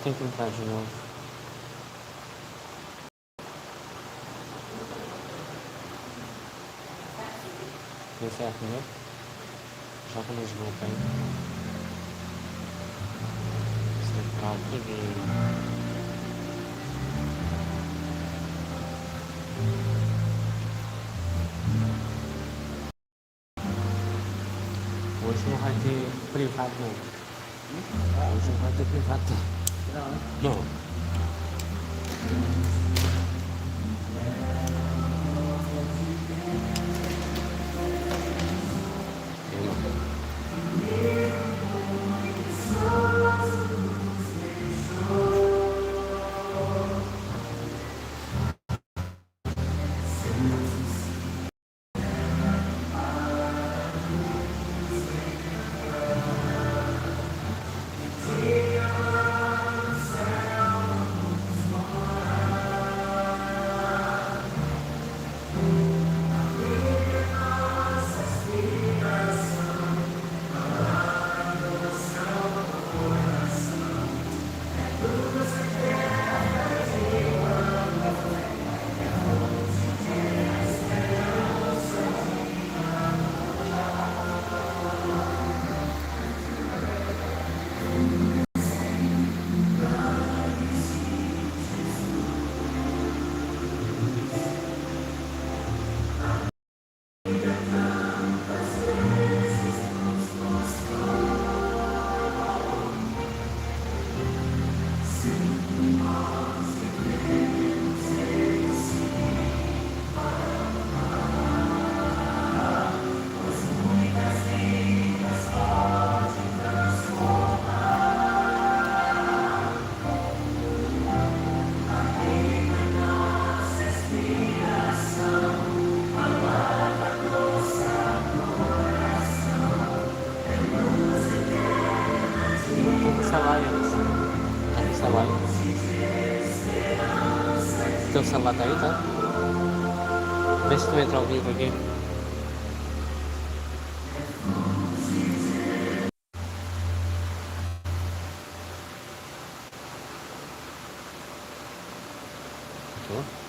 Tem que entrar de novo. Deu certo, né? Joga nos grupos aí. Central TV. Hoje não vai ter privado, não. Hoje não vai ter privado, não. Não. Teu celular tá aí, tá? Vê se tu entra ao vivo aqui. Tô.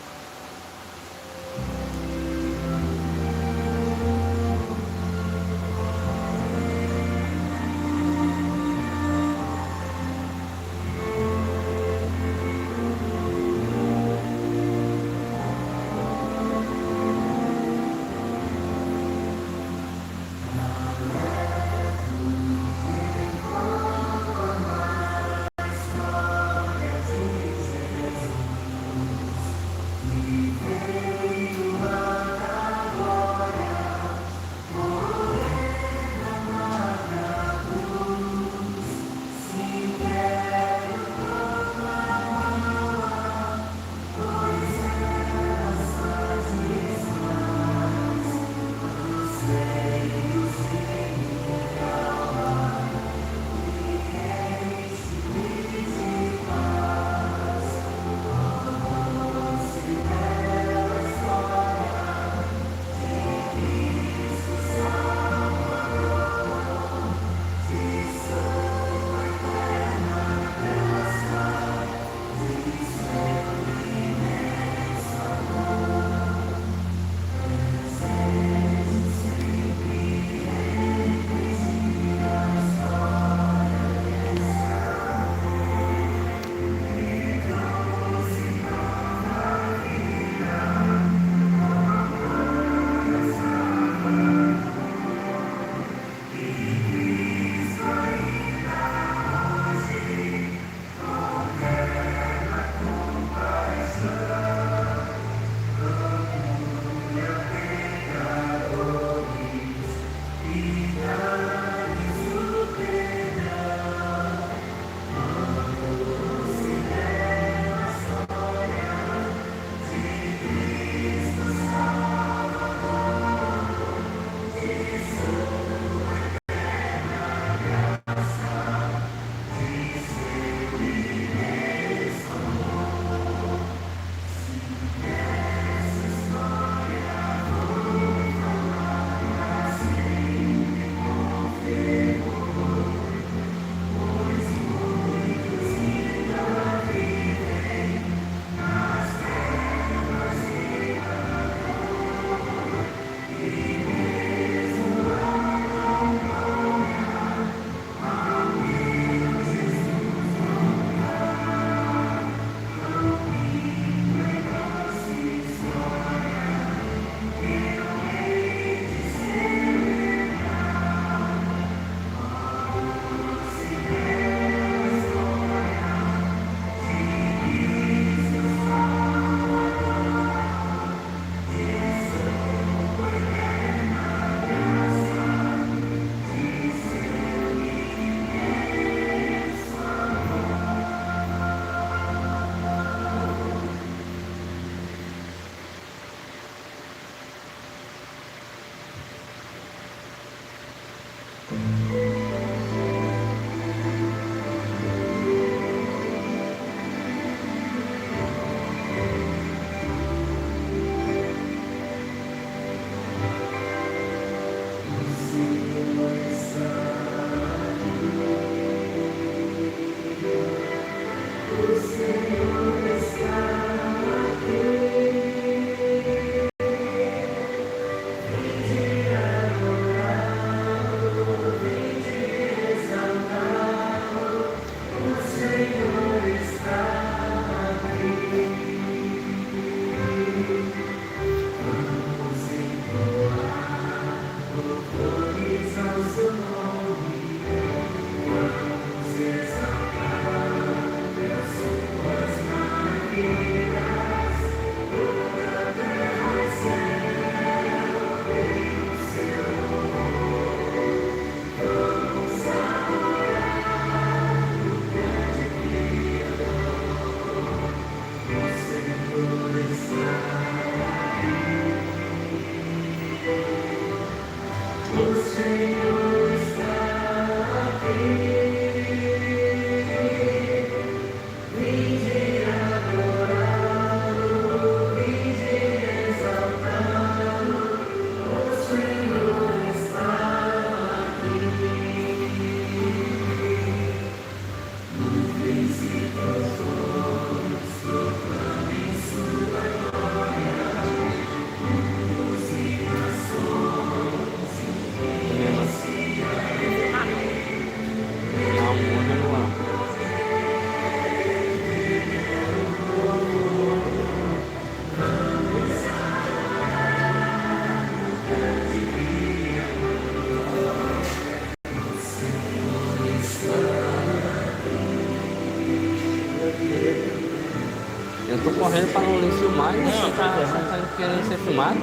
Eu tô correndo para não lhe filmar e você tá querendo ser filmado?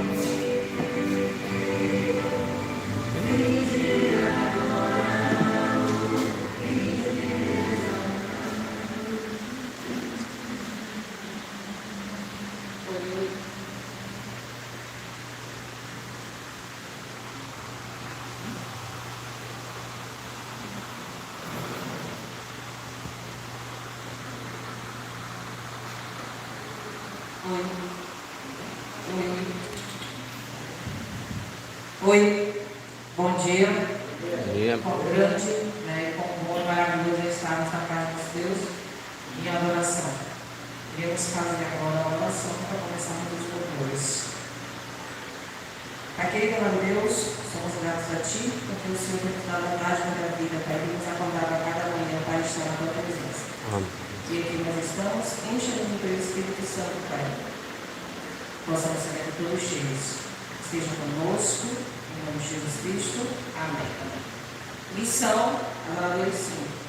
Oi, bom dia. Bom Com grande, com bom e maravilhoso estarmos na casa de Deus em adoração. Iremos fazer agora a oração para começarmos os louvores. Pai querido, amado Deus, somos gratos a Ti, porque o Senhor tem nos dado a vontade da vida, Pai, e nos acordar a cada manhã para estar na Tua presença. E aqui nós estamos, enchendo pelo Espírito Santo, Pai. Possamos ser todos cheios. Esteja conosco, em nome de Jesus Cristo. Amém. Missão, adoradores sim.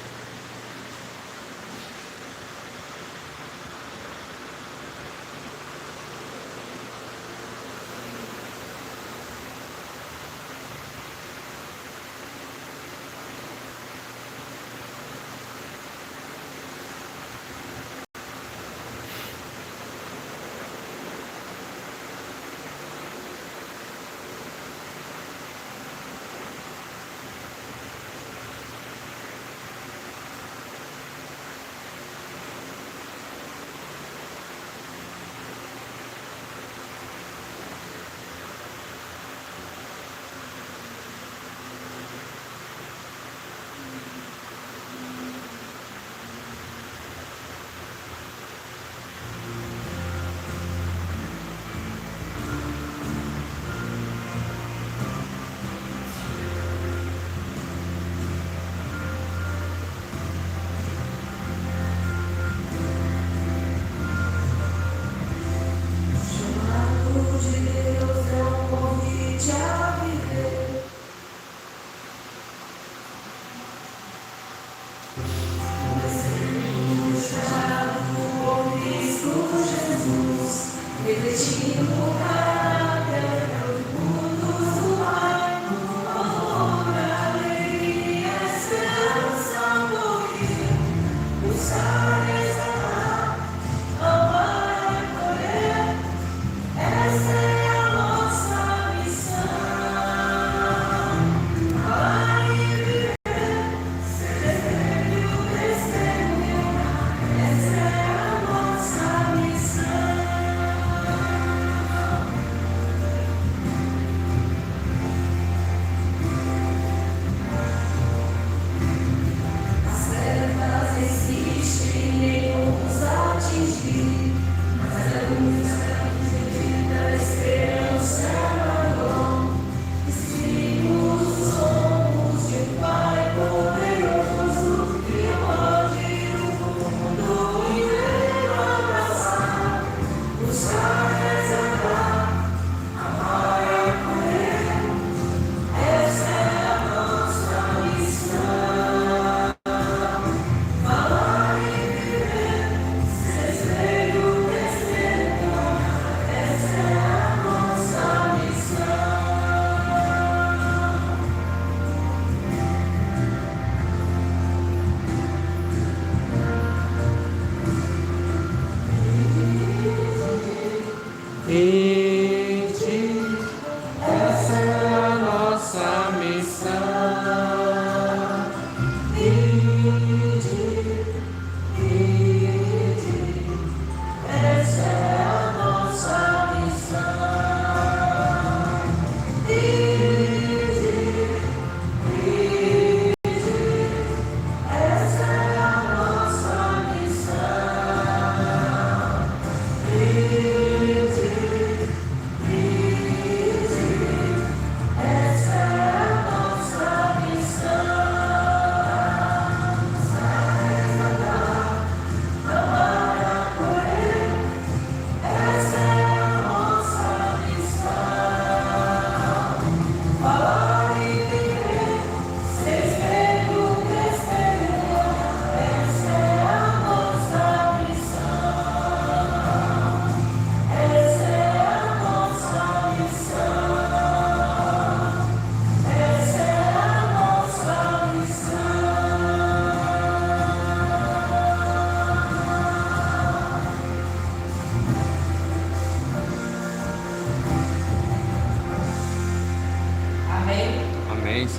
Amém.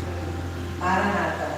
Maranata.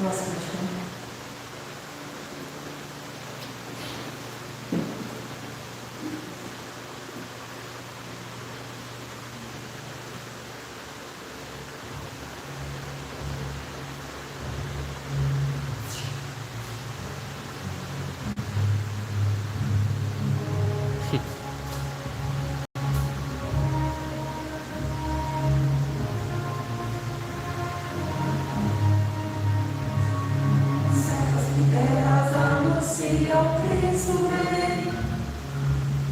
Nossa,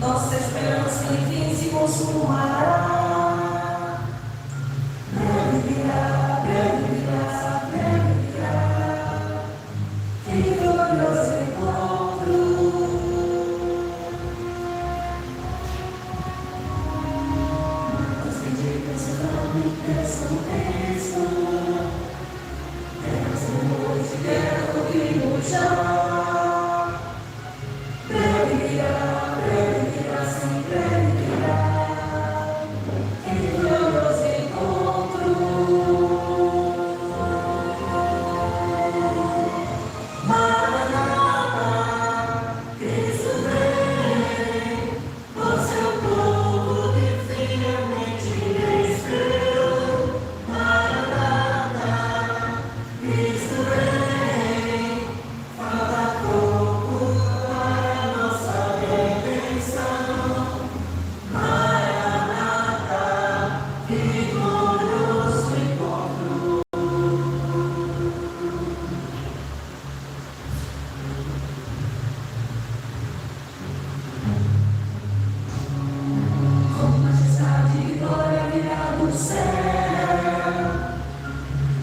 nossa esperança enfim se consumará. Breve virá, breve virá, breve virá. Que glorioso encontro. As benditas crônicas são texto. Terras de noite, guerra, ouvimos já. Breve virá, sim, breve virá. Que glorioso encontro. Maranata, Cristo vem, o seu povo definitivamente esperou. Maranata, Cristo vem, falta pouco para nossa redenção. Maranata, que glorioso encontro. Com majestade e glória virá do céu,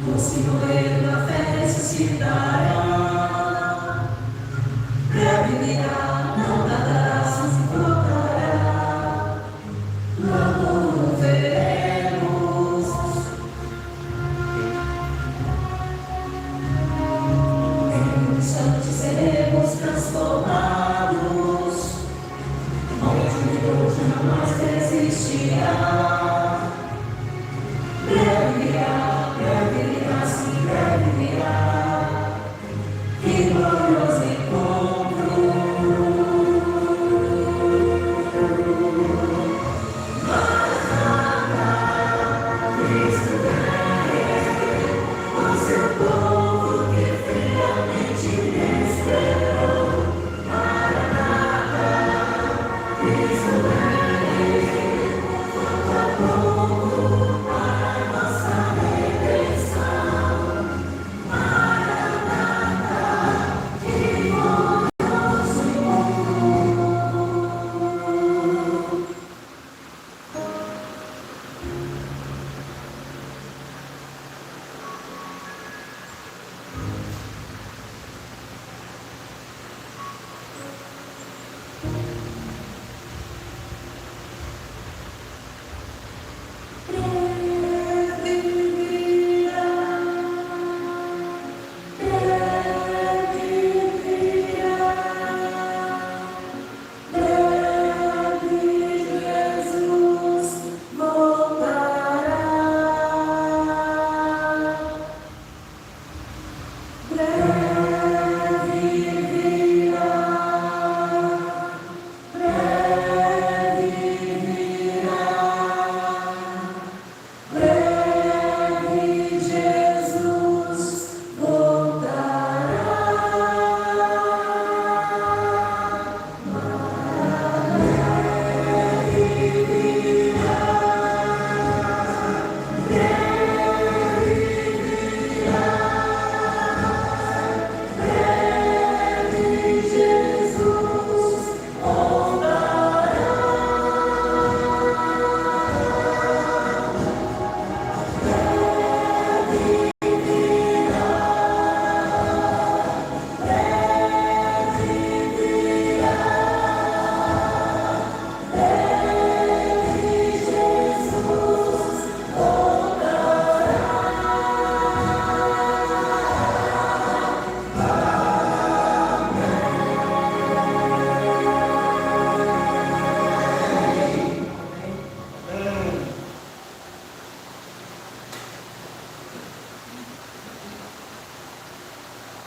o Senhor da fé ressuscitará. Breve virá, não tardará, se voltará. Logo o veremos.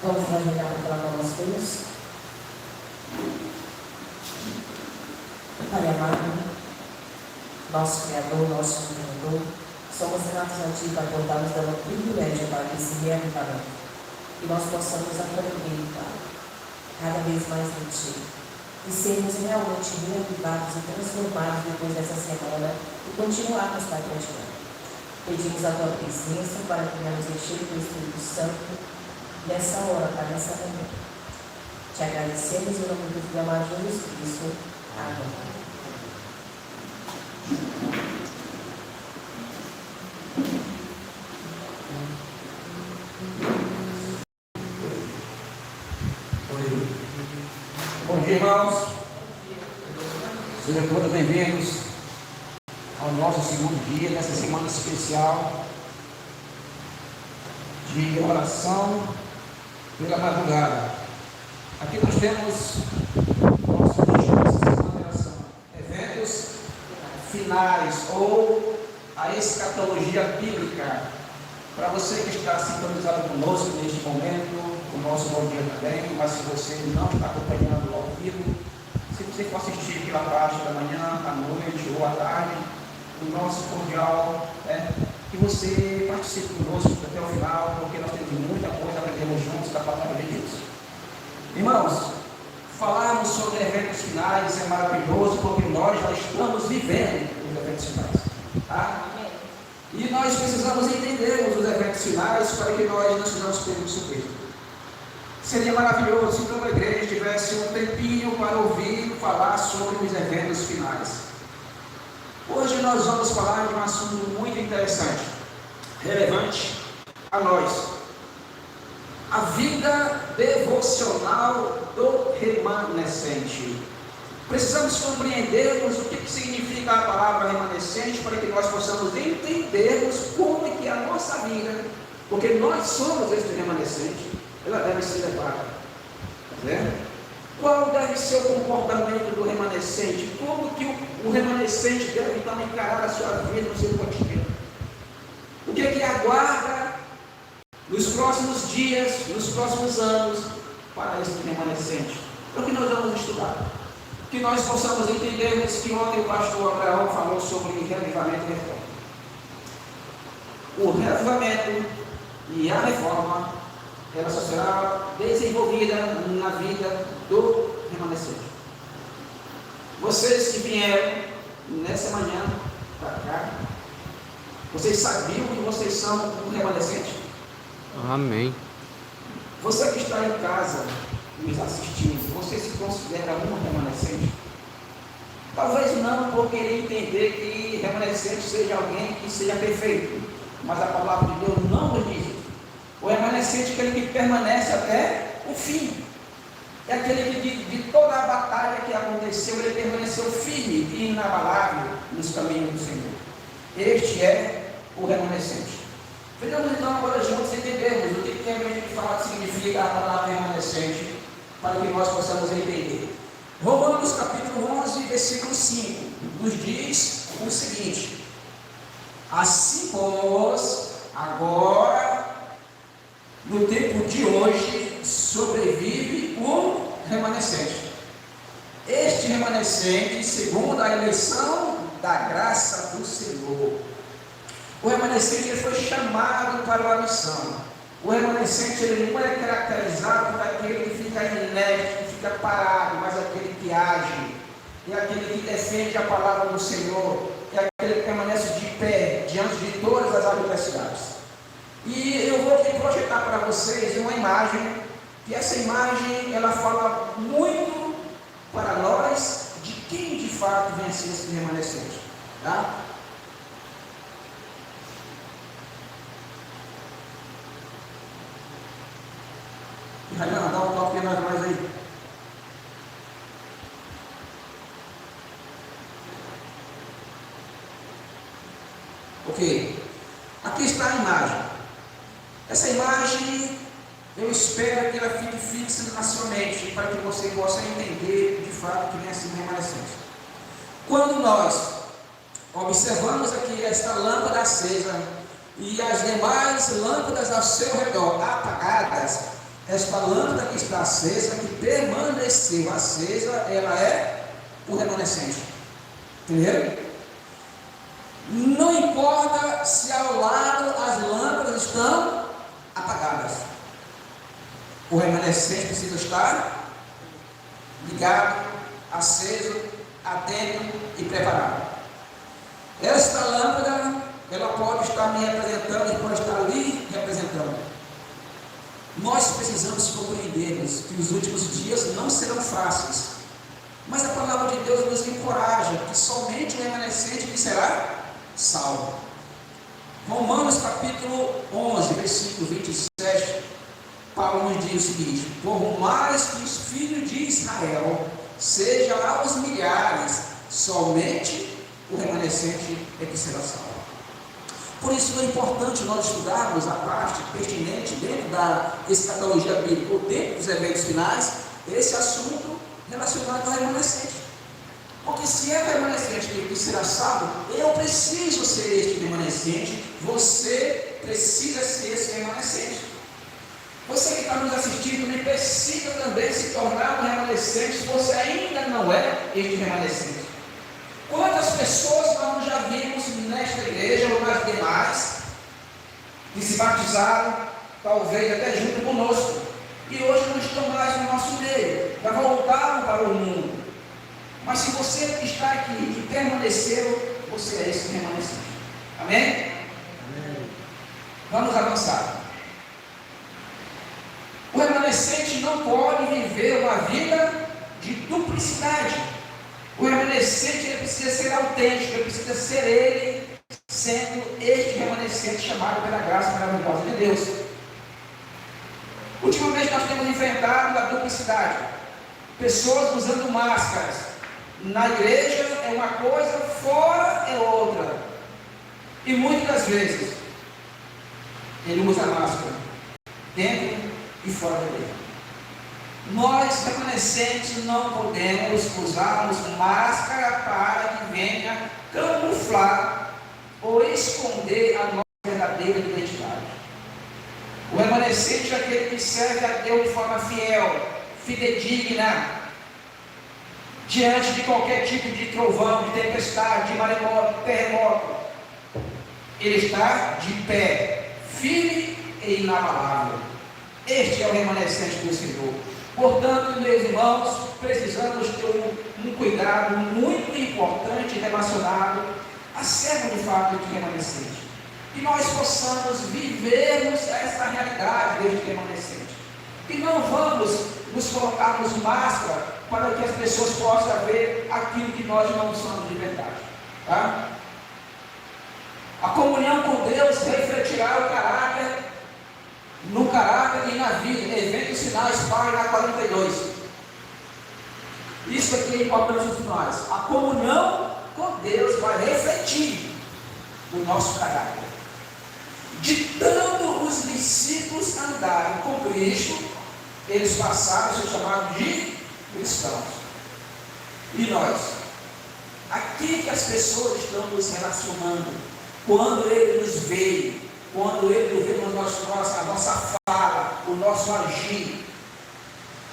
Vamos ajoelhar para clamar aos Deus. Pai amado, nosso Criador, nosso Criador, somos gratos a Ti, Pai, por nos dando o privilégio, Pai, desse reavivamento. Que nós possamos aprender, Pai, cada vez mais de Ti. E sermos realmente reavivados e transformados depois dessa semana e continuarmos, Pai, continuando. Pedimos a Tua presença para que nos encher do Espírito Santo nessa hora, Pai, nessa manhã. Te agradecemos em nome do Filho amado Jesus Cristo. Amém. Bom dia, irmãos. Sejam todos bem-vindos ao nosso segundo dia dessa semana especial de oração pela madrugada. Aqui nós temos nosso título dessa semana de oração: eventos finais ou a escatologia bíblica. Para você que está sintonizado conosco neste momento, o nosso bom dia também, mas se você não está acompanhando ao vivo, se você for assistir pela parte da manhã, à noite ou à tarde, o nosso cordial é que você participe conosco até o final, porque nós temos muita coisa a aprender juntos da palavra de Deus. Irmãos, falarmos sobre eventos finais é maravilhoso, porque nós já estamos vivendo os eventos finais. Tá? E nós precisamos entender os eventos finais para que nós não sejamos pegos de surpresa. Seria maravilhoso se toda a igreja tivesse um tempinho para ouvir falar sobre os eventos finais. Hoje nós vamos falar de um assunto muito interessante, relevante a nós: a vida devocional do remanescente. Precisamos compreendermos o que significa a palavra remanescente para que nós possamos entendermos como é que a nossa vida, porque nós somos este remanescente, ela deve ser levada. Né? Qual deve ser o comportamento do remanescente? Como que o remanescente deve então encarar a sua vida no seu cotidiano? O que é que aguarda nos próximos dias, nos próximos anos para este remanescente? É o que nós vamos estudar. Que nós possamos entendermos que ontem o pastor Abraão falou sobre reavivamento e reforma. O reavivamento e a reforma, ela só será desenvolvida na vida do remanescente. Vocês que vieram nessa manhã para cá, vocês sabiam que vocês são um remanescente? Amém. Você que está em casa nos assistindo, você se considera um remanescente? Talvez não por querer entender que remanescente seja alguém que seja perfeito, mas a palavra de Deus não nos diz isso. O remanescente é aquele que permanece até o fim, é aquele que de toda a batalha que aconteceu, ele permaneceu firme e inabalável nos caminhos do Senhor. Este é o remanescente. Vejamos então agora juntos entendermos o que realmente de fato significa a palavra remanescente, para que nós possamos entender. Romanos capítulo 11, versículo 5, nos diz o seguinte: assim, pois, agora, no tempo de hoje, sobrevive o remanescente. Este remanescente, segundo a eleição da graça do Senhor. O remanescente ele foi chamado para uma missão. O remanescente ele não é caracterizado por aquele que fica inerte, que fica parado, mas aquele que age, é aquele que defende a palavra do Senhor, é aquele que permanece de pé diante de todas as adversidades. E eu vou aqui projetar para vocês uma imagem, que essa imagem ela fala muito para nós de quem de fato vem a ser esse remanescente. Tá? Raiana, dá um toque para nós aí. Ok. Aqui está a imagem. Essa imagem, eu espero que ela fique fixa na sua mente, para que você possa entender de fato que vem assim remanescente. Quando nós observamos aqui esta lâmpada acesa e as demais lâmpadas ao seu redor apagadas, esta lâmpada que está acesa, que permaneceu acesa, ela é o remanescente. Entenderam? Não importa se ao lado as lâmpadas estão apagadas, o remanescente precisa estar ligado, aceso, atento e preparado. Esta lâmpada, ela pode estar me representando e pode estar ali representando. Nós precisamos compreendermos que os últimos dias não serão fáceis, mas a palavra de Deus nos encoraja que somente o remanescente que será salvo. Romanos capítulo 11, versículo 27, Paulo nos diz o seguinte: por mais que os filhos de Israel sejam aos milhares, somente o remanescente é que será salvo. Por isso é importante nós estudarmos a parte pertinente dentro da escatologia bíblica, ou dentro dos eventos finais, esse assunto relacionado ao remanescente. Porque se é o remanescente que será salvo, eu preciso ser este remanescente, você precisa ser esse remanescente. Você que está nos assistindo também precisa também se tornar um remanescente, se você ainda não é este remanescente. Quantas pessoas nós já vimos nesta igreja ou nas demais que se batizaram, talvez até junto conosco, e hoje não estão mais no nosso meio, já voltaram para o mundo. Mas se você está aqui e permaneceu, você é esse remanescente. Amém? Amém. Vamos avançar. O remanescente não pode viver uma vida de duplicidade. O remanescente ele precisa ser autêntico, ele precisa ser ele, sendo este remanescente chamado pela graça maravilhosa de Deus. Ultimamente nós temos enfrentado a duplicidade. Pessoas usando máscaras. Na igreja é uma coisa, fora é outra. E muitas vezes ele usa máscara dentro e fora da igreja. Nós remanescentes não podemos usarmos máscara para que venha camuflar ou esconder a nossa verdadeira identidade. O remanescente é aquele que serve a Deus de forma fiel, fidedigna, diante de qualquer tipo de trovão, de tempestade, de maremoto, de terremoto. Ele está de pé, firme e inabalável. Este é o remanescente do Senhor. Portanto, meus irmãos, precisamos ter um cuidado muito importante relacionado a servo de fato de remanescente. Que nós possamos vivermos essa realidade deste remanescente. E não vamos nos colocarmos máscara para que as pessoas possam ver aquilo que nós não somos de verdade. Tá? A comunhão com Deus refletirá o caráter, no caráter e na vida. Eventos finais, página 42. Isso aqui é importante nos finais. A comunhão com Deus vai refletir o nosso caráter. Ditando os discípulos andarem com Cristo, eles passaram a ser chamados de cristãos. E nós? Aqui que as pessoas estão nos relacionando, quando Ele nos vê, quando Ele nos vê a nossa fala, o nosso agir,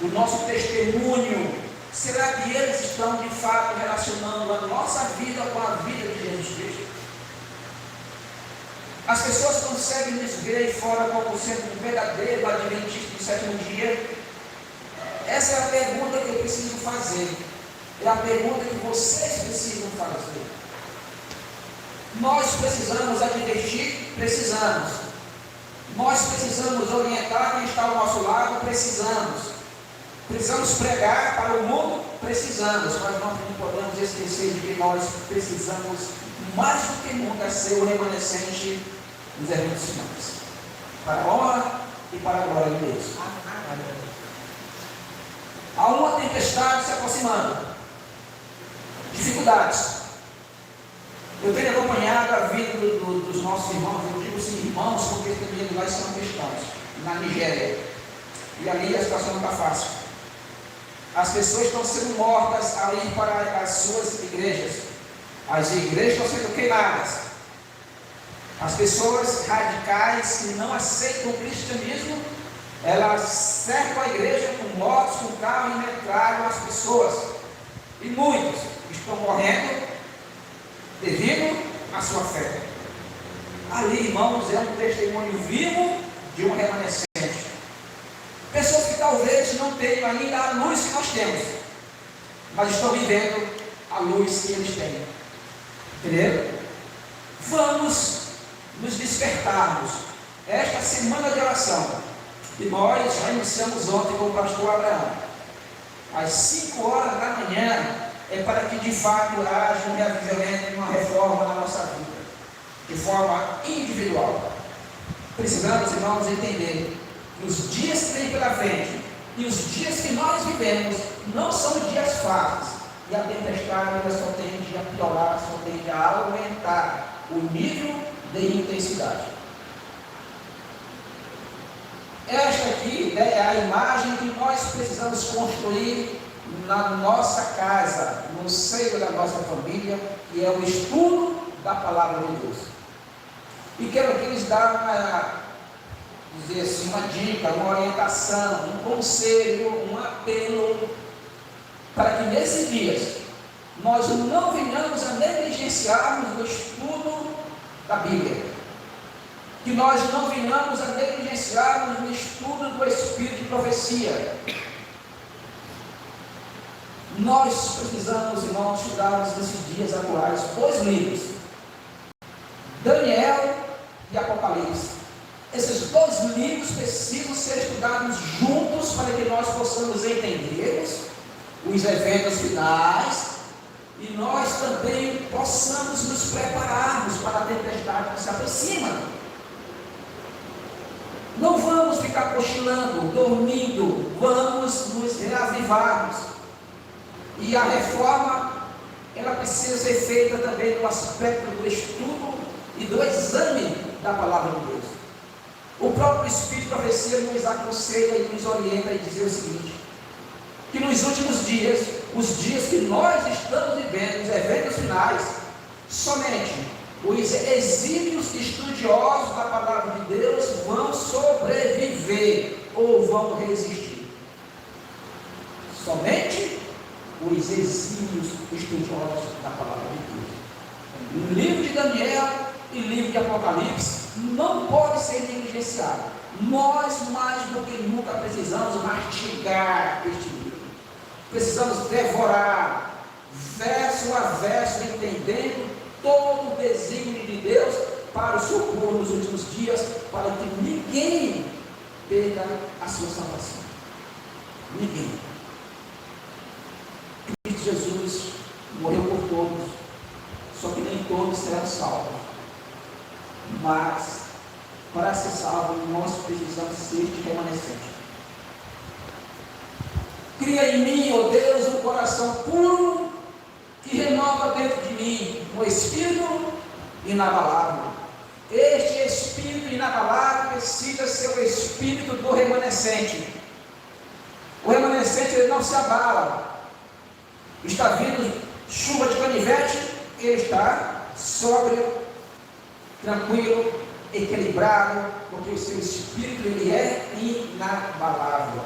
o nosso testemunho, será que eles estão de fato relacionando a nossa vida com a vida de Jesus Cristo? As pessoas conseguem nos ver fora como sendo um verdadeiro adventista do sétimo dia? Essa é a pergunta que eu preciso fazer. É a pergunta que vocês precisam fazer. Nós precisamos advertir? Precisamos. Nós precisamos orientar quem está ao nosso lado? Precisamos. Precisamos pregar para o mundo? Precisamos. Mas não podemos esquecer de que nós precisamos, mais do que nunca, ser o remanescente dos eventos finais. Para a honra e para a glória de Deus. Há uma tempestade se aproximando. Dificuldades. Eu tenho acompanhado a vida dos nossos irmãos. Eu digo assim, irmãos, porque também lá são cristãos, na Nigéria. E ali a situação não está fácil. As pessoas estão sendo mortas ali para as suas igrejas. As igrejas estão sendo queimadas. As pessoas radicais que não aceitam o cristianismo Elas cercam a igreja com motos, com carro e metralham as pessoas. E muitos estão morrendo devido à sua fé. Ali, irmãos, é um testemunho vivo de um remanescente. Pessoas que talvez não tenham ainda a luz que nós temos, mas estão vivendo a luz que eles têm. Entendeu? Vamos nos despertarmos. Esta semana de oração, e nós já iniciamos ontem com o pastor Abraão, às 5 horas da manhã, é para que de fato haja um reavivamento e uma reforma na nossa vida, de forma individual. Precisamos, irmãos, entender que os dias que vêm pela frente e os dias que nós vivemos não são dias fáceis, e a tempestade só tende a piorar, só tende a aumentar o nível de intensidade. Esta aqui é a imagem que nós precisamos construir na nossa casa, no seio da nossa família, que é o estudo da palavra de Deus. E quero aqui lhes dar dizer assim, uma dica, uma orientação, um conselho, um apelo, para que nesses dias nós não venhamos a negligenciarmos o estudo da Bíblia. Que nós não venhamos a negligenciarmos o estudo do Espírito de profecia. Nós precisamos, irmãos, estudarmos nesses dias atuais dois livros, Daniel e Apocalipse. Esses dois livros precisam ser estudados juntos para que nós possamos entender os eventos finais e nós também possamos nos prepararmos para a tempestade que se aproxima. Não vamos ficar cochilando, dormindo, vamos nos reavivarmos. E a reforma, ela precisa ser feita também no aspecto do estudo e do exame da palavra de Deus. O próprio Espírito de profecia nos aconselha e nos orienta a dizer o seguinte: que nos últimos dias, os dias que nós estamos vivendo, os eventos finais, somente os exímios estudiosos da palavra de Deus vão sobreviver ou vão resistir. Somente os exímios estudiosos da palavra de Deus. O livro de Daniel e o livro de Apocalipse não pode ser negligenciado. Nós, mais do que nunca, precisamos mastigar este livro. Precisamos devorar, verso a verso, entendendo todo o desígnio de Deus para o socorro nos últimos dias, para que ninguém perca a sua salvação. Ninguém. Cristo Jesus morreu por todos, só que nem todos serão salvos. Mas, para ser salvo, nós precisamos ser de remanescente. Cria em mim, ó Deus, um coração puro, que renova dentro de mim um espírito inabalável. Este espírito inabalável precisa ser o espírito do remanescente. O remanescente, ele não se abala. Está vindo chuva de canivete, ele está sóbrio, tranquilo, equilibrado, porque o seu espírito, ele é inabalável.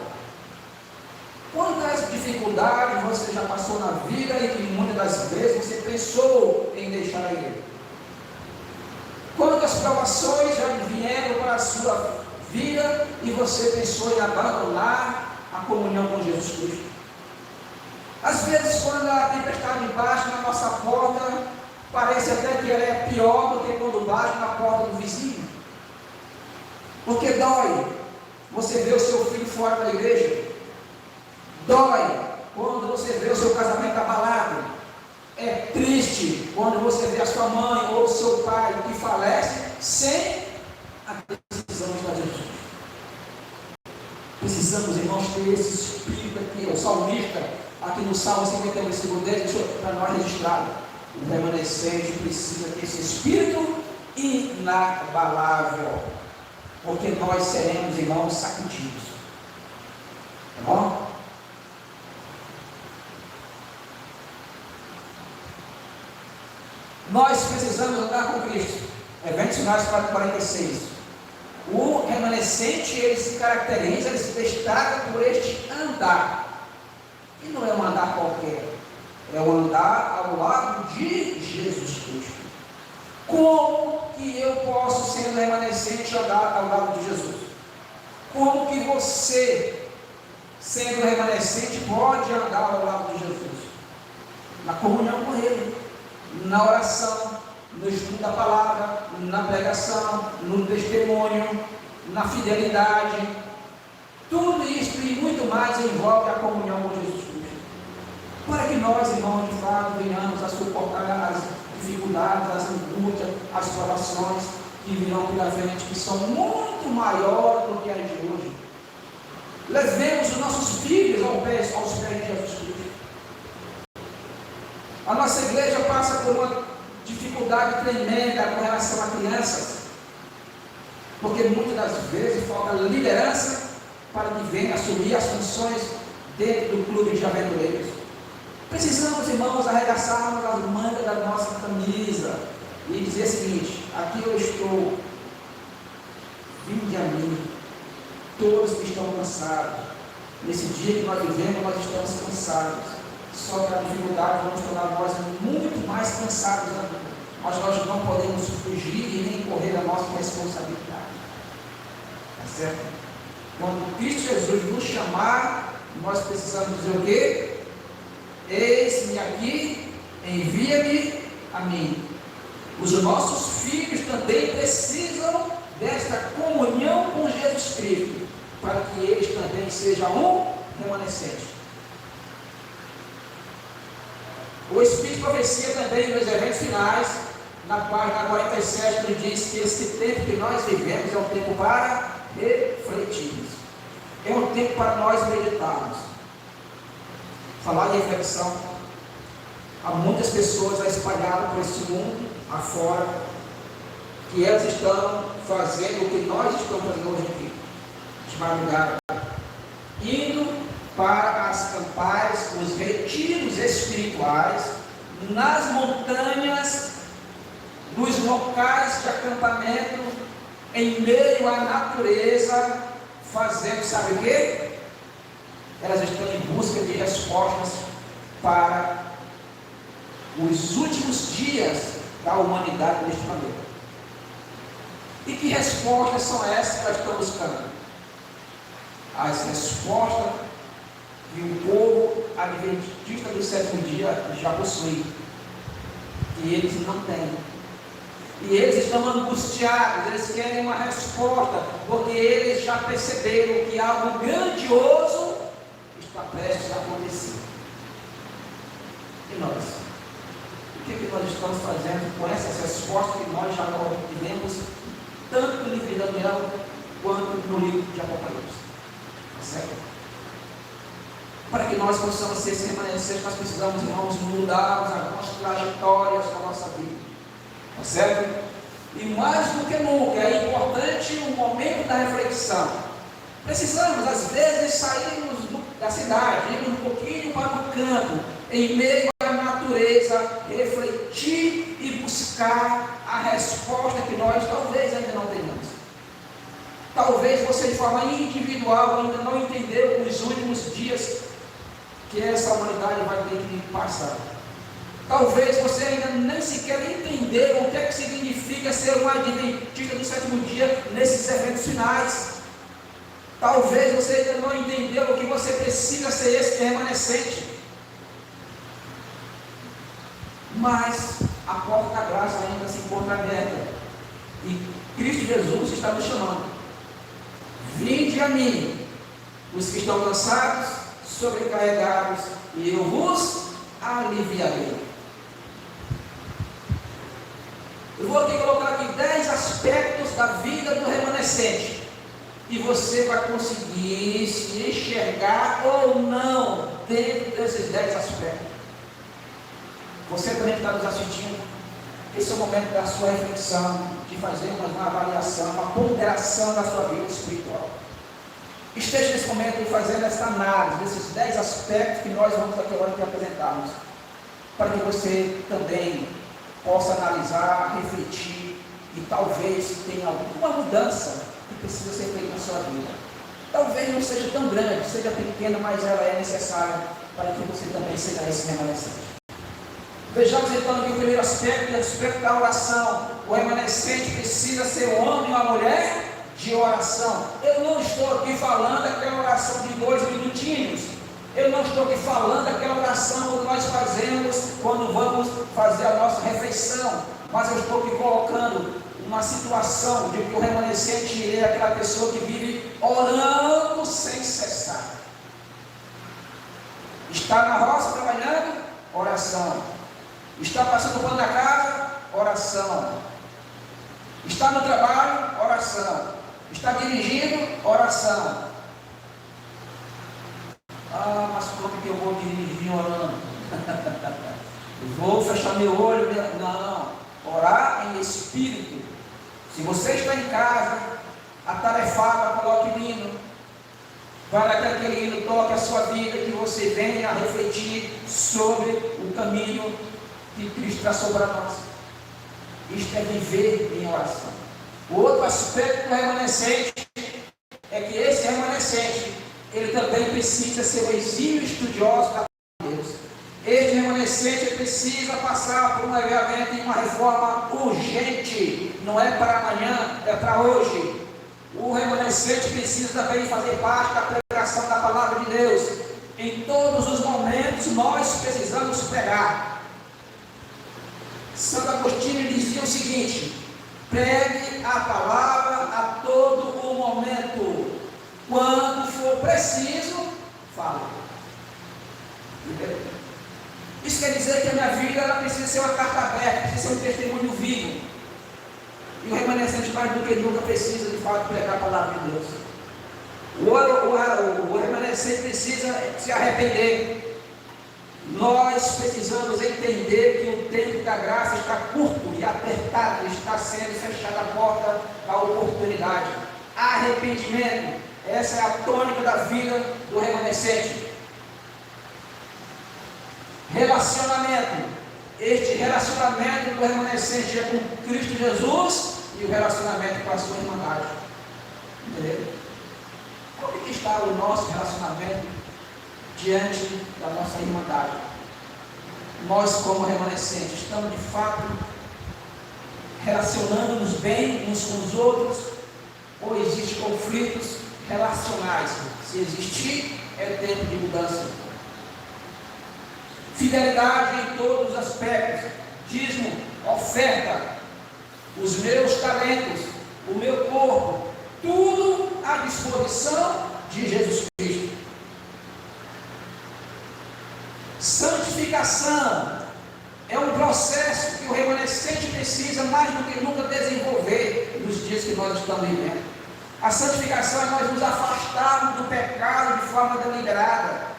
Quantas dificuldades você já passou na vida e que muitas das vezes você pensou em deixar a igreja? Quantas provações já vieram para a sua vida e você pensou em abandonar a comunhão com Jesus Cristo? Às vezes, quando a tempestade bate na nossa porta, parece até que ela é pior do que quando bate na porta do vizinho. Porque dói você vê o seu filho fora da igreja. Dói quando você vê o seu casamento abalado. É triste quando você vê a sua mãe ou o seu pai que falece sem a decisão de Jesus. Precisamos, irmãos, ter esse espírito aqui. O salmista, aqui no Salmo 51, versículo 10, deixa para nós registrado. O remanescente precisa ter esse espírito inabalável, porque nós seremos, irmãos, sacudidos. Tá bom? Nós precisamos andar com Cristo. Eventos finais 46. O remanescente remanescente, ele se caracteriza, ele se destaca por este andar. E não é um andar qualquer, é um andar ao lado de Jesus Cristo. Como que eu posso, sendo remanescente, andar ao lado de Jesus? Como que você, sendo remanescente, pode andar ao lado de Jesus? Na comunhão com Ele, na oração, no estudo da palavra, na pregação, no testemunho, na fidelidade. Tudo isso e muito mais envolve a comunhão com Jesus Cristo. Para que nós, irmãos, de fato, venhamos a suportar as dificuldades, as angústias, as provações que virão pela frente, que são muito maiores do que as de hoje. Levemos os nossos filhos aos pés de Jesus Cristo. A nossa igreja passa por uma dificuldade tremenda com relação a crianças, porque muitas das vezes falta liderança para que venha assumir as funções dentro do clube de aventureiros. Precisamos, irmãos, arregaçarmos as mangas da nossa camisa e dizer o seguinte: aqui eu estou, vinde a mim, todos que estão cansados. Nesse dia que nós vivemos, nós estamos cansados. Só que a dificuldade vamos tornar nós muito mais cansados ainda. Mas nós não podemos fugir e nem correr da nossa responsabilidade. Tá certo? Quando Cristo Jesus nos chamar, nós precisamos dizer o quê? Eis-me aqui, envia-me a mim. Os nossos filhos também precisam desta comunhão com Jesus Cristo, para que eles também sejam um remanescente. O Espírito profecia também nos eventos finais, na página 47, ele diz que esse tempo que nós vivemos é um tempo para refletirmos, é um tempo para nós meditarmos. Falar de reflexão, há muitas pessoas espalhadas por esse mundo afora, que elas estão fazendo o que nós estamos fazendo hoje aqui, de madrugada, indo para as campais, os retiros espirituais, nas montanhas, nos locais de acampamento, em meio à natureza, fazendo, sabe o quê? Elas estão em busca de respostas para os últimos dias da humanidade neste planeta. E que respostas são essas que elas estão buscando? As respostas que o povo adventista do sétimo dia já possui, que eles não têm. E eles estão angustiados, eles querem uma resposta, porque eles já perceberam que algo grandioso está prestes a acontecer. E nós? O que nós estamos fazendo com essas respostas que nós já não obtivemos, tanto no livro de Daniel, quanto no livro de Apocalipse? Certo? Para que nós possamos ser remanescentes, nós precisamos, irmãos, mudarmos as nossas trajetórias da nossa vida. Tá certo? E mais do que nunca, é importante o momento da reflexão. Precisamos, às vezes, sairmos da cidade, irmos um pouquinho para o campo, em meio à natureza, refletir e buscar a resposta que nós talvez ainda não tenhamos. Talvez você, de forma individual, ainda não entendeu os últimos dias que essa humanidade vai ter que passar. Talvez você ainda nem sequer entendeu o que é que significa ser um adventista do sétimo dia nesses eventos finais. Talvez você ainda não entendeu o que você precisa ser esse remanescente. Mas a porta da graça ainda se encontra aberta. E Cristo Jesus está nos chamando. Vinde a mim, os que estão cansados, sobrecarregados, e eu vos aliviarei. Eu vou aqui colocar aqui 10 aspectos da vida do remanescente, e você vai conseguir se enxergar ou não dentro desses 10 aspectos. Você também que está nos assistindo, esse é o momento da sua reflexão, de fazer uma avaliação, uma ponderação da sua vida espiritual. Esteja nesse momento fazendo essa análise desses 10 aspectos que nós vamos aqui agora te apresentarmos, para que você também possa analisar, refletir e talvez tenha alguma mudança que precisa ser feita na sua vida. Talvez não seja tão grande, seja pequena, mas ela é necessária para que você também seja esse remanescente. Vejamos então aqui o primeiro aspecto, o aspecto da oração. O remanescente precisa ser um homem e uma mulher de oração. Eu não estou aqui falando aquela oração de 2 minutinhos. Eu não estou aqui falando aquela oração que nós fazemos quando vamos fazer a nossa refeição. Mas eu estou aqui colocando uma situação de que o remanescente é aquela pessoa que vive orando sem cessar. Está na roça trabalhando? Oração. Está passando pano na casa? Oração. Está no trabalho? Oração. Está dirigindo? Oração. Ah, mas como que eu vou dirigir orando? Vou fechar meu olho? Não. Orar em espírito. Se você está em casa, atarefado, coloque o hino, para que aquele hino toque a sua vida, que você venha a refletir sobre o caminho que Cristo traçou para nós. Isto é viver em oração. O outro aspecto do remanescente é que esse remanescente, ele também precisa ser um exímio estudioso da palavra de Deus. Este remanescente precisa passar por um avivamento e uma reforma urgente. Não é para amanhã, é para hoje. O remanescente precisa também fazer parte da pregação da palavra de Deus. Em todos os momentos nós precisamos pregar. Santo Agostinho dizia o seguinte: pregue a palavra a todo o momento. Quando for preciso, fale. Isso quer dizer que a minha vida ela precisa ser uma carta aberta, precisa ser um testemunho vivo. E o remanescente mais do que nunca precisa de fato pregar a palavra de Deus. O remanescente precisa se arrepender. Nós precisamos entender que o tempo da graça está curto e apertado, está sendo fechada a porta da oportunidade. Arrependimento, essa é a tônica da vida do remanescente. Relacionamento, este relacionamento do remanescente é com Cristo Jesus e o relacionamento com a sua irmandade. Entendeu? Como que está o nosso relacionamento diante da nossa irmandade? Nós, como remanescentes, estamos de fato relacionando-nos bem uns com os outros, ou existem conflitos relacionais? Se existir, é tempo de mudança. Fidelidade em todos os aspectos, dízimo, oferta, os meus talentos, o meu corpo, tudo à disposição de Jesus Cristo. Santificação é um processo que o remanescente precisa mais do que nunca desenvolver nos dias que nós estamos vivendo. A santificação é nós nos afastarmos do pecado de forma deliberada.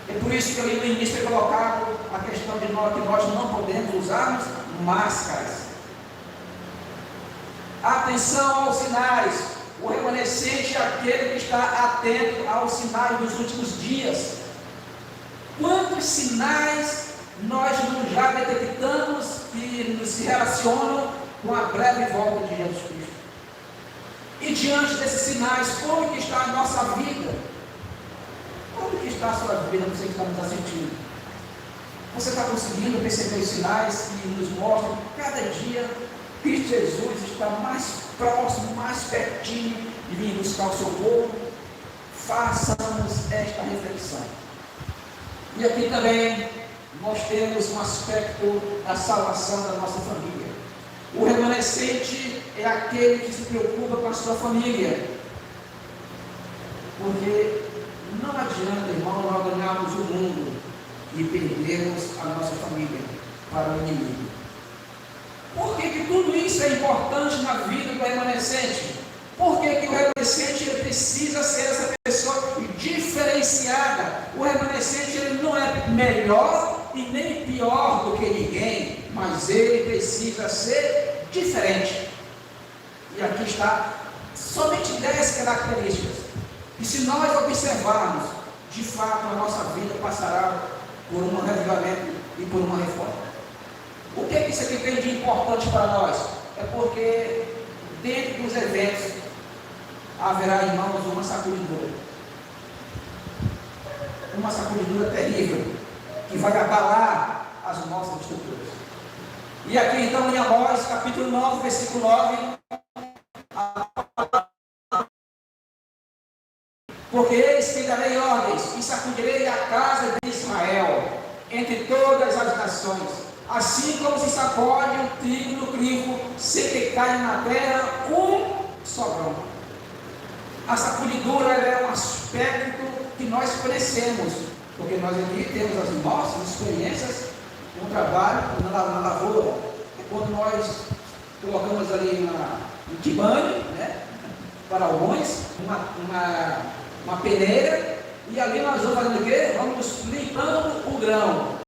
É por isso que eu no início tenho colocado a questão de nós, que nós não podemos usarmos máscaras. Atenção aos sinais. O remanescente é aquele que está atento aos sinais dos últimos dias. Quantos sinais nós já detectamos que se relacionam com a breve volta de Jesus Cristo? E diante desses sinais, como que está a nossa vida? Como que está a sua vida, você que está nos assistindo? Você está conseguindo perceber os sinais que nos mostram que cada dia Cristo Jesus está mais próximo, mais pertinho de vir buscar o seu povo? Façamos esta reflexão. E aqui também nós temos um aspecto da salvação da nossa família. O remanescente é aquele que se preocupa com a sua família. Porque não adianta, irmão, nós ganharmos o mundo e perdermos a nossa família para o inimigo. Por que tudo isso é importante na vida do remanescente? Por que o remanescente ele precisa ser essa pessoa diferenciada? O remanescente ele não é melhor e nem pior do que ninguém, mas ele precisa ser diferente. E aqui está somente 10 características. E se nós observarmos, de fato a nossa vida passará por um revivamento e por uma reforma. O que isso aqui tem de importante para nós? É porque dentro dos eventos, haverá, irmãos, uma sacudidura. Uma sacudidura terrível, que vai abalar as nossas estruturas. E aqui então em Amós, capítulo 9, versículo 9, porque eis que darei ordens e sacudirei a casa de Israel entre todas as nações, assim como se sacode o trigo do crivo, sem que caia na terra um só grão. A sacudidura é um aspecto que nós conhecemos, porque nós aqui temos as nossas experiências no trabalho, na lavoura. É quando nós colocamos ali no tibane, né, para alguns, uma peneira, e ali nós vamos fazendo o quê? Vamos limpando o grão.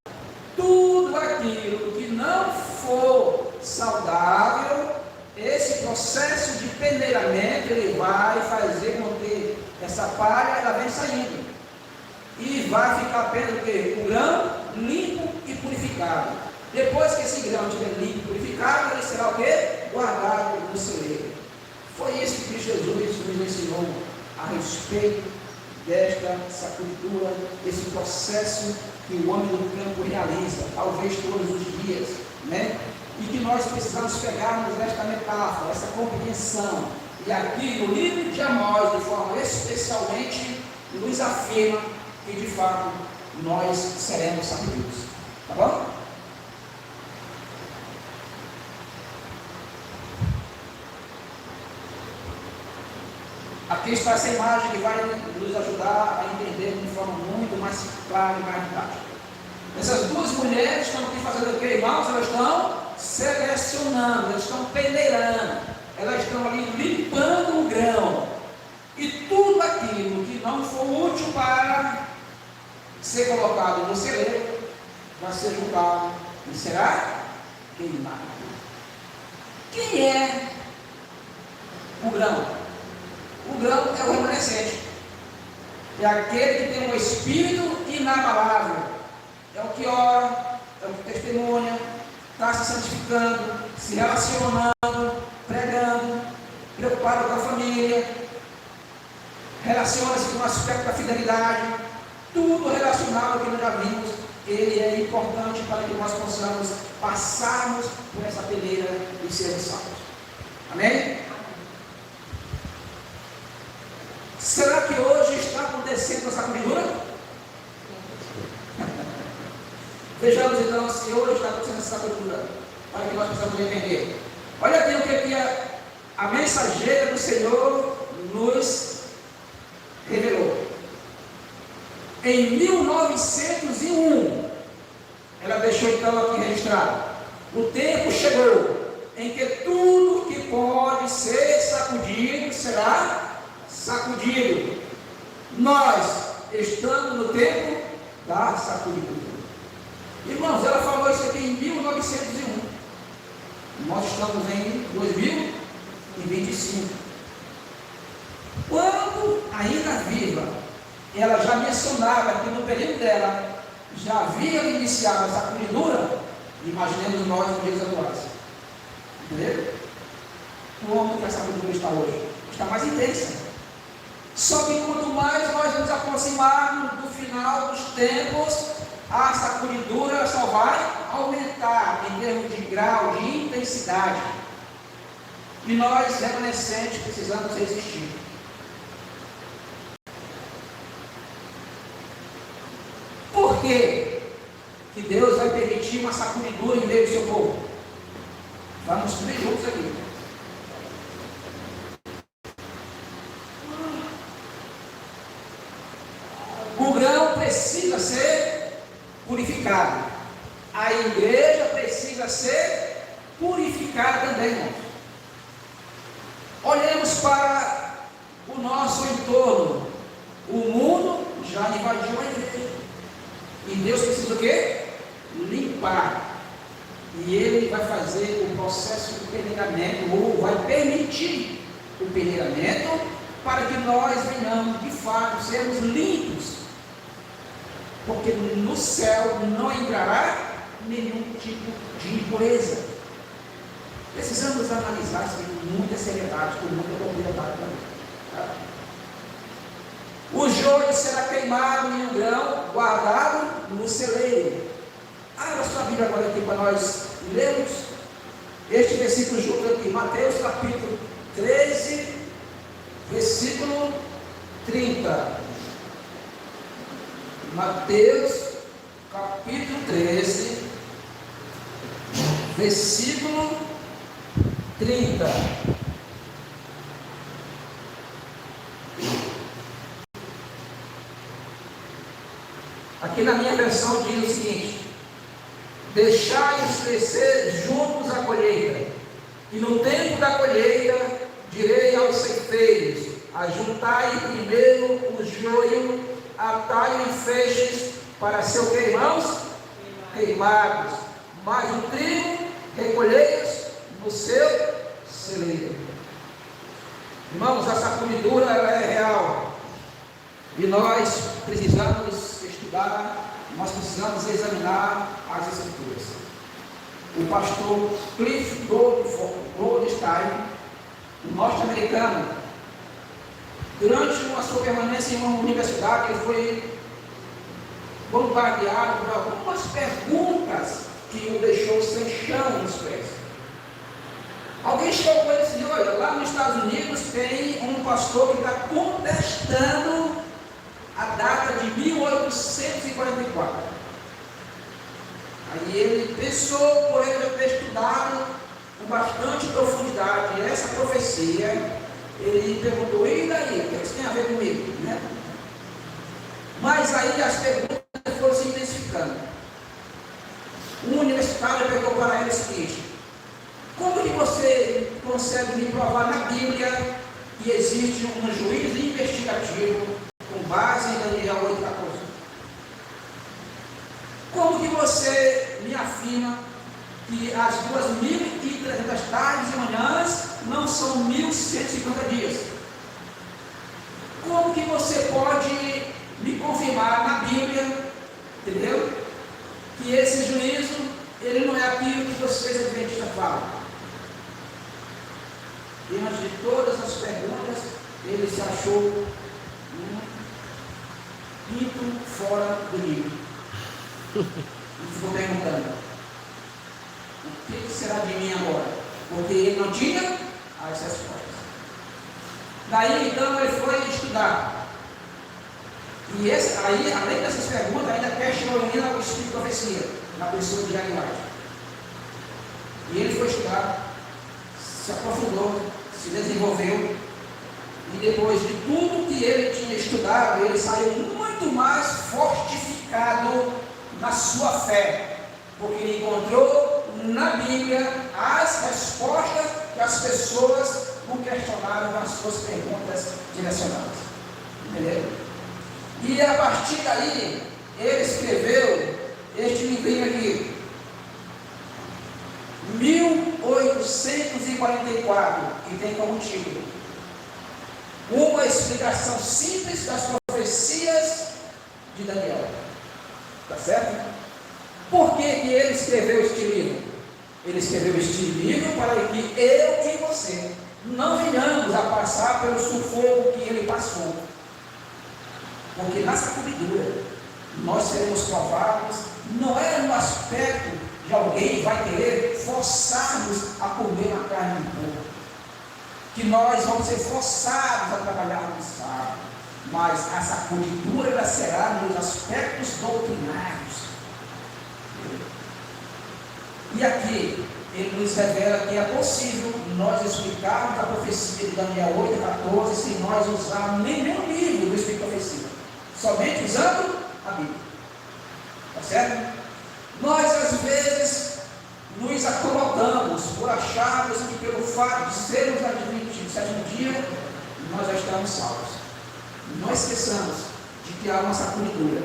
Tudo aquilo que não for saudável, esse processo de peneiramento, ele vai fazer com que essa palha ela venha saindo. E vai ficar apenas o quê? O grão limpo e purificado. Depois que esse grão estiver limpo e purificado, ele será o quê? Guardado no celeiro. Foi isso que Cristo Jesus nos ensinou a respeito desta sacudidura, desse processo que o homem do campo realiza, talvez todos os dias, né? E que nós precisamos pegarmos esta metáfora, essa compreensão. E aqui no livro de Amós, de forma especialmente, nos afirma que de fato nós seremos sacudidos. Tá bom? Aqui está essa imagem que vai nos ajudar a entender de forma muito mais clara e mais prática. Essas duas mulheres estão aqui fazendo o que, irmãos? Elas estão selecionando, elas estão peneirando, elas estão ali limpando o grão. E tudo aquilo que não for útil para ser colocado no celeiro, vai ser juntado e será queimado. Quem é o grão? O grão é o remanescente, é aquele que tem um espírito inabalável, é o que ora, é o que testemunha, está se santificando, se relacionando, pregando, preocupado com a família, relaciona-se com o aspecto da fidelidade, tudo relacionado ao que nós já vimos. Ele é importante para que nós possamos passarmos por essa peneira e sermos salvos. Amém? Será que hoje está acontecendo essa sacudidura? Vejamos então se hoje está acontecendo essa sacudidura, para que nós possamos entender. Olha aqui o que a mensageira do Senhor nos revelou. Em 1901, ela deixou então aqui registrado: o tempo chegou em que tudo que pode ser sacudido será sacudido. Nós estamos no tempo da sacudidura. Irmãos, ela falou isso aqui em 1901. Nós estamos em 2025. Quando ainda viva, ela já mencionava que no período dela já havia iniciado a sacudidura. Imaginemos nós nos dias atuais. Entendeu? Como que a sacudidura está hoje? Está mais intensa. Só que quanto mais nós nos aproximarmos do final dos tempos, a sacudidura só vai aumentar em termos de grau, de intensidade. E nós, remanescentes, precisamos resistir. Por que Deus vai permitir uma sacudidura em meio do seu povo? Vamos ver juntos aqui. O grão precisa ser purificado. A igreja precisa ser purificada também, irmãos. Olhemos para o nosso entorno. O mundo já invadiu a igreja. E Deus precisa o quê? Limpar. E Ele vai fazer o processo de peneiramento, ou vai permitir o peneiramento, para que nós venhamos, de fato, sermos limpos. Porque no céu não entrará nenhum tipo de impureza. Precisamos analisar isso com muita seriedade, com muita propriedade também. Tá? O joio será queimado e o grão guardado no celeiro. Abra sua Bíblia agora aqui para nós lermos este versículo junto aqui, Mateus capítulo 13, versículo 30. Mateus capítulo 13, versículo 30. Aqui na minha versão diz o seguinte: deixai-os crescer juntos a colheita, e no tempo da colheita direi aos ceifeiros: ajuntai primeiro o joio, atai-o em feixes para ser o que, irmãos? Queimados, mas o trigo recolhei-os no seu celeiro. Irmãos, a sacudidura ela é real, e nós precisamos estudar, nós precisamos examinar as Escrituras. O pastor Cliff Goldstein, um norte-americano, durante a sua permanência em uma universidade, ele foi bombardeado por algumas perguntas que o deixou sem chão nos pés. Alguém chegou com ele e disse: olha, lá nos Estados Unidos tem um pastor que está contestando a data de 1844. Aí ele pensou, por ele ter estudado com bastante profundidade essa profecia, ele perguntou: e daí? O que isso tem a ver comigo? Né? Mas aí as perguntas foram se intensificando. Um universitário perguntou para ele o seguinte: como que você consegue me provar na Bíblia que existe um juiz investigativo com base em Daniel 8,14? Como que você me afirma que as 2.300 tardes e manhãs não são 1.150 dias? Como que você pode me confirmar na Bíblia, entendeu, que esse juízo, ele não é aquilo que vocês adventistas falam? Diante de todas as perguntas, ele se achou pinto fora do livro. E ficou perguntando: o que será de mim agora? Porque ele não tinha as respostas. Daí então ele foi estudar. E aí, além dessas perguntas, ainda questionou ainda o Espírito de Profecia, na pessoa de Ellen White. E ele foi estudar, se aprofundou, se desenvolveu, e depois de tudo que ele tinha estudado, ele saiu muito mais fortificado na sua fé, porque ele encontrou na Bíblia as respostas que as pessoas o questionaram nas suas perguntas direcionadas. Entendeu? E a partir daí, ele escreveu este livrinho aqui, 1844, que tem como título Uma Explicação Simples das Profecias de Daniel. Tá certo? Por que ele escreveu este livro? Ele escreveu este livro para que eu e você não venhamos a passar pelo sufoco que ele passou. Porque na sacudidura nós seremos provados, não é no aspecto de alguém vai querer forçar-nos a comer a carne do porco, que nós vamos ser forçados a trabalhar no sábado, mas a sacudidura ela será nos aspectos doutrinários. E aqui ele nos revela que é possível nós explicarmos a profecia de Daniel 8,14 sem nós usarmos nenhum livro do Espírito de Profecia, somente usando a Bíblia. Tá certo? Nós às vezes nos acomodamos por acharmos que pelo fato de sermos adventidos no sétimo dia, nós já estamos salvos. Não esqueçamos de que há uma sacudidura.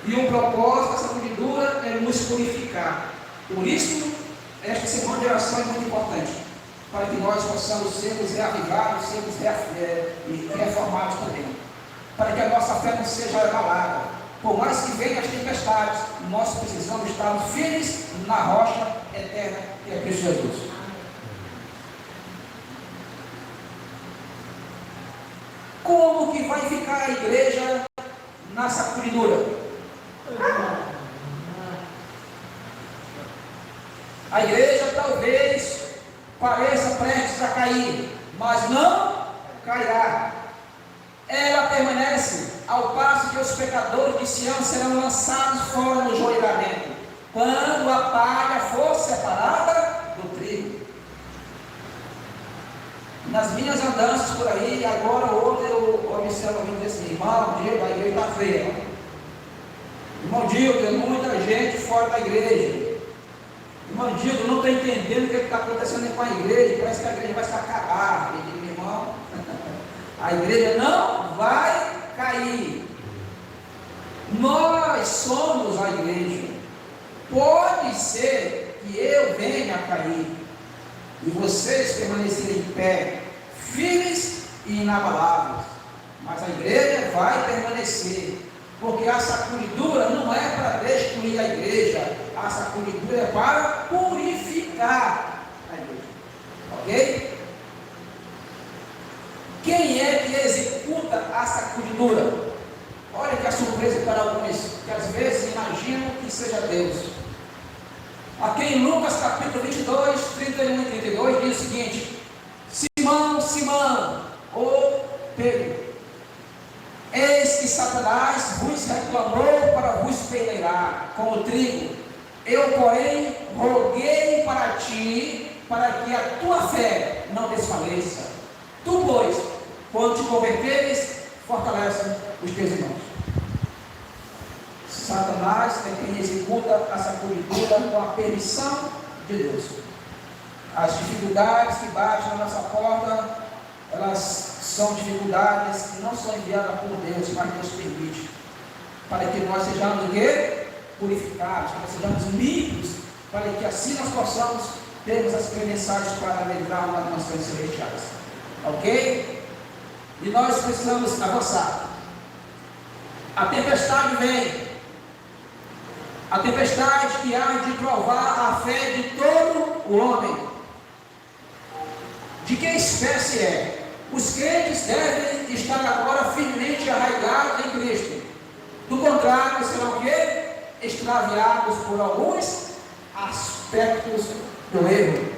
E o propósito da sacudidura é nos purificar. Por isso, esta segunda geração é muito importante, para que nós possamos sermos reavivados, sermos reformados também, para que a nossa fé não seja abalada. Por mais que venham as tempestades, nós precisamos estar firmes na rocha eterna que é Cristo Jesus. Como que vai ficar a igreja na sacudidura? A igreja talvez pareça prestes a cair, mas não cairá. Ela permanece, ao passo que os pecadores de Sião serão lançados fora no joelhamento, quando a palha for separada do trigo. Nas minhas andanças por aí, agora ou outra eu observo alguém dizer assim: irmão, Diego, a igreja está feia. Irmão Diego, tem muita gente fora da igreja. Irmão Diego, não está entendendo o que está acontecendo com a igreja, parece que a igreja vai se acabar. Eu digo: irmão, a igreja não vai cair. Nós somos a igreja. Pode ser que eu venha a cair e vocês permanecerem em pé, firmes e inabaláveis, mas a igreja vai permanecer, porque a sacudidura não é para destruir a igreja, a sacudidura é para purificar a igreja, ok? Quem é que executa a sacudidura? Olha que a surpresa para alguns, que às vezes imaginam que seja Deus. Aqui em Lucas capítulo 22, 31 e 32 diz o seguinte: Simão, Simão, ou Pedro, eis que Satanás vos reclamou para vos peneirar como trigo. Eu, porém, roguei para ti, para que a tua fé não desfaleça. Tu, pois, quando te converteres, fortalece os teus irmãos. Satanás é quem executa a sacudidura com a permissão de Deus. As dificuldades que batem na nossa porta, elas são dificuldades que não são enviadas por Deus, mas Deus permite, para que nós sejamos purificados, para que sejamos limpos, para que assim nós possamos termos as credenciais para livrar uma das nações celestiais. Ok? E nós precisamos avançar. A tempestade vem. A tempestade que há de provar a fé de todo o homem. De que espécie é? Os crentes devem estar agora firmemente arraigados em Cristo. Do contrário, serão o quê? Extraviados por alguns aspectos do erro.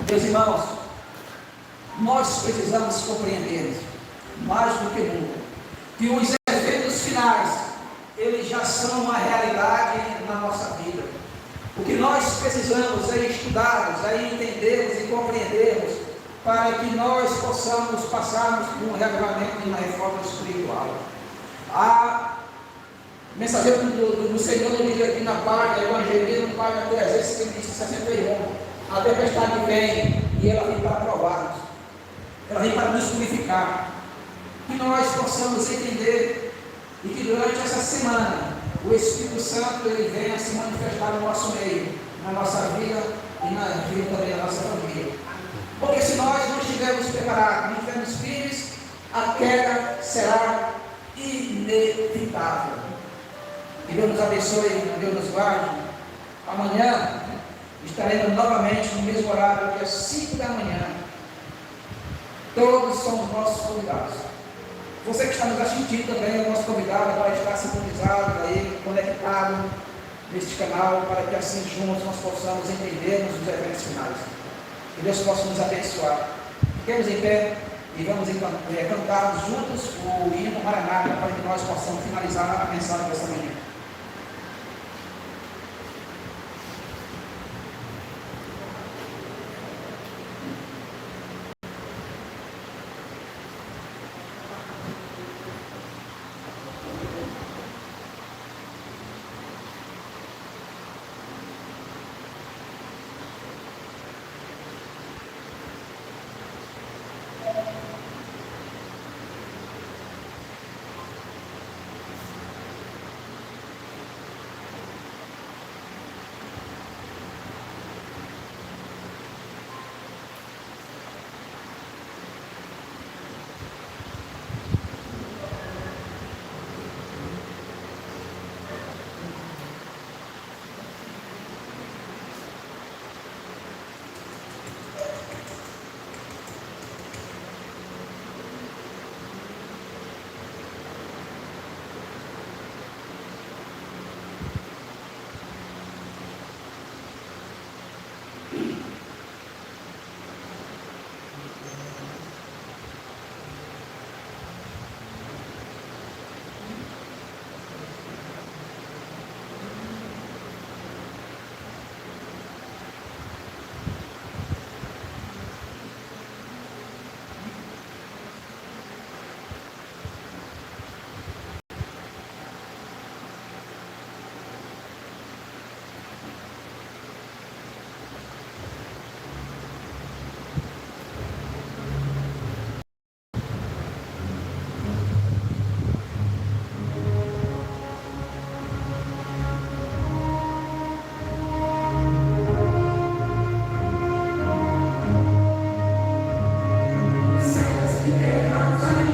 Meus irmãos, nós precisamos compreender, mais do que nunca, que os eventos finais eles já são uma realidade na nossa vida. O que nós precisamos é estudarmos, é entendermos e compreendermos, para que nós possamos passarmos por um reavivamento e uma reforma espiritual. A mensageira do Senhor nos diz aqui na página Evangelismo, página 361, a tempestade vem e ela vem para provar-nos, ela vem para nos purificar, que nós possamos entender e que durante essa semana o Espírito Santo ele venha se manifestar no nosso meio, na nossa vida e na vida também da nossa família. Porque se nós não estivermos preparados, não estivermos firmes, a queda será inevitável. Que Deus nos abençoe, que Deus nos guarde. Amanhã estaremos novamente no mesmo horário, que é 5 da manhã. Todos somos nossos convidados. Você que está nos assistindo também é o nosso convidado para estar sintonizado, aí, conectado neste canal, para que assim juntos nós possamos entendermos os eventos finais. Que Deus possa nos abençoar. Fiquemos em pé e vamos cantar juntos o hino Maranata, para que nós possamos finalizar a mensagem desta manhã.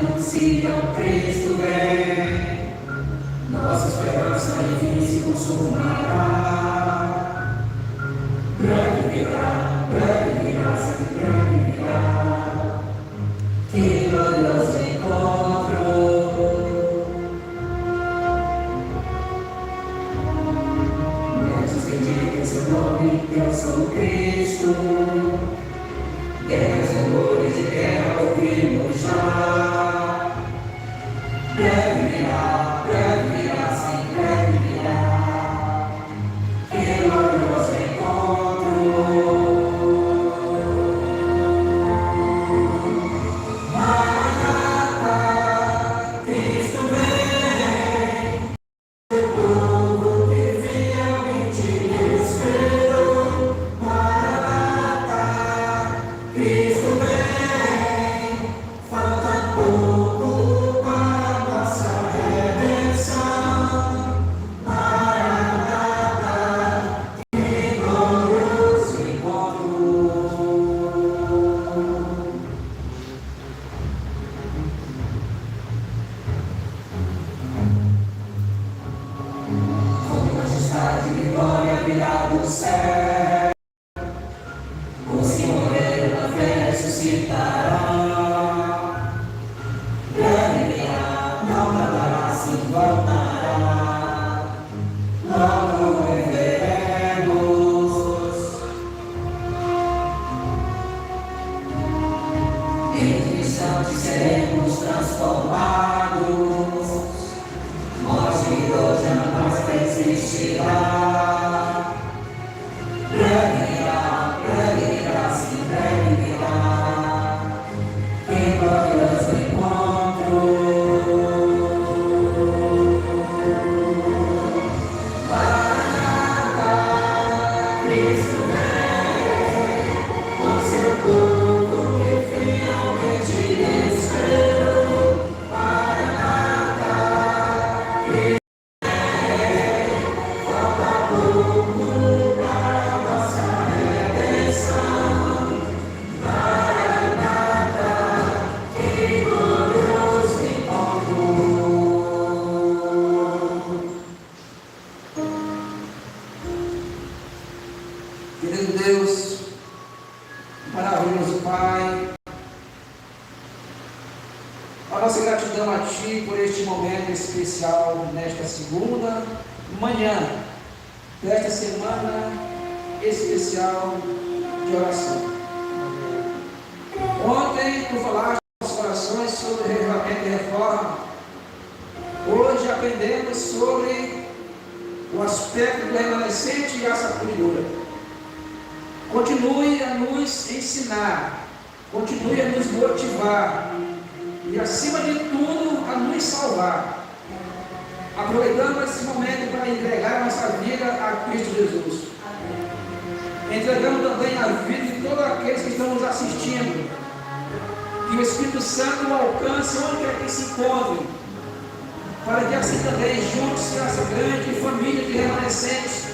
anunciam Cristo vem, nossa esperança enfim se consumará. Breve virá, sempre breve virá, que glorioso encontro. Muitos bendigam seu nome, eu sou Cristo. Guerras, rumores de guerra ouvimos já. Breve virá, sim, breve virá, que glorioso encontro. Maranata, Cristo vem, o povo que fielmente esperou. Maranata, Cristo vem, falta pouco para nossa redenção. Maranata, que glorioso encontro. Com majestade e glória virá do céu, o Senhor na fé ressuscitará. Breve virá, não tardará, se voltará. Logo reveremos. Em instante seremos transformados. Morte e dor jamais existirá. Breve virá, sim, breve virá, que glorioso encontro. Maranata, Cristo vem, com seu povo que fielmente esperou. Maranata, Cristo vem, falta pouco para nossa redenção. Maranata, que glorioso encontro. Querido Deus, maravilhoso Pai, a nossa gratidão a Ti por este momento especial nesta segunda manhã desta semana especial de oração. Ontem Tu falaste nos corações sobre reavivamento e reforma. Hoje aprendemos sobre o aspecto do remanescente e a sacudidura. Continue a nos ensinar, continue a nos motivar e, acima de tudo, a nos salvar. Aproveitando esse momento para entregar a nossa vida a Cristo Jesus. Entregando também a vida de todos aqueles que estão nos assistindo. Que o Espírito Santo o alcance onde quer que se encontre, para que assim também juntos, essa grande família de remanescentes,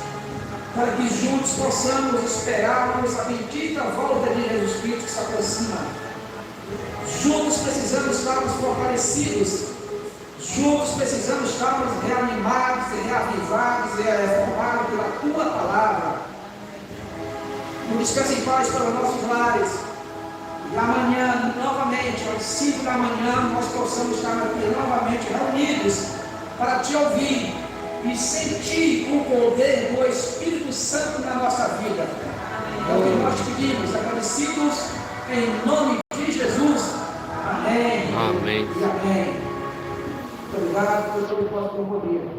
para que juntos possamos esperarmos a bendita volta de Jesus Cristo que se aproxima. Juntos precisamos estarmos fortalecidos, juntos precisamos estarmos reanimados, reavivados e reformados pela Tua Palavra. Nos descanse em paz para os nossos lares. E amanhã, novamente, às 5 da manhã, nós possamos estar aqui novamente reunidos para Te ouvir e sentir o poder do Espírito Santo na nossa vida. É o que nós te pedimos, agradecidos em nome de Jesus. Amém. Amém. E amém. Muito obrigado por todo o vosso poder.